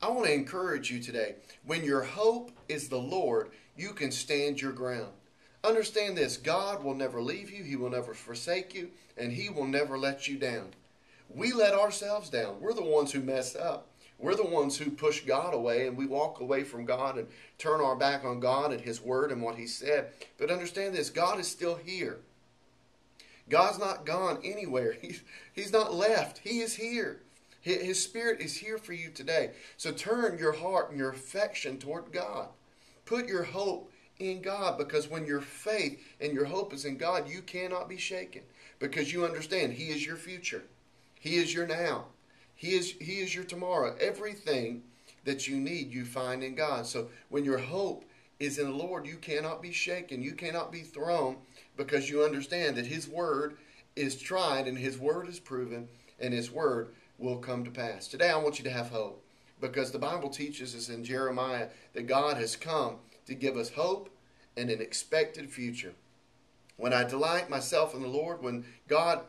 I want to encourage you today. When your hope is the Lord, you can stand your ground. Understand this, God will never leave you, He will never forsake you, and He will never let you down. We let ourselves down. We're the ones who mess up. We're the ones who push God away, and we walk away from God and turn our back on God and His Word and what He said. But understand this, God is still here. God's not gone anywhere. He's not left. He is here. His Spirit is here for you today. So turn your heart and your affection toward God. Put your hope in God, because when your faith and your hope is in God, you cannot be shaken, because you understand He is your future. He is your now. He is your tomorrow. Everything that you need, you find in God. So when your hope is in the Lord, you cannot be shaken. You cannot be thrown, because you understand that His Word is tried and His Word is proven and His Word will come to pass. Today I want you to have hope, because the Bible teaches us in Jeremiah that God has come to give us hope and an expected future. When I delight myself in the Lord, when God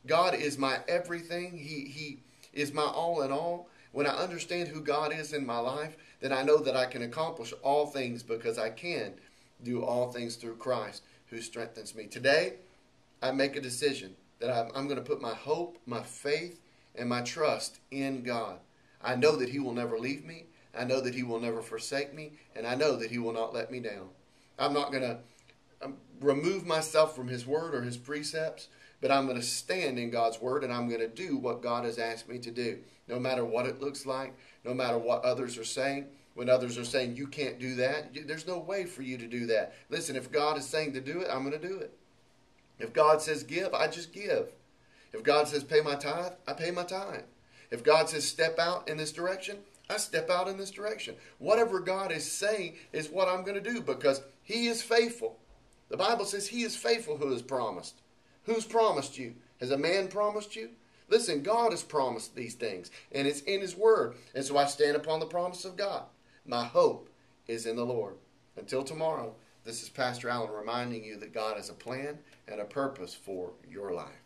is my everything, He is my all in all, when I understand who God is in my life, then I know that I can accomplish all things, because I can do all things through Christ who strengthens me. Today, I make a decision that I'm going to put my hope, my faith, and my trust in God. I know that He will never leave me. I know that He will never forsake me. And I know that He will not let me down. I'm not going to remove myself from His Word or His precepts, but I'm going to stand in God's Word, and I'm going to do what God has asked me to do. No matter what it looks like, no matter what others are saying. When others are saying, you can't do that, there's no way for you to do that. Listen, if God is saying to do it, I'm going to do it. If God says give, I just give. If God says pay my tithe, I pay my tithe. If God says step out in this direction, I step out in this direction. Whatever God is saying is what I'm going to do, because He is faithful. The Bible says He is faithful who has promised. Who's promised you? Has a man promised you? Listen, God has promised these things, and it's in His Word. And so I stand upon the promise of God. My hope is in the Lord. Until tomorrow, this is Pastor Allen reminding you that God has a plan and a purpose for your life.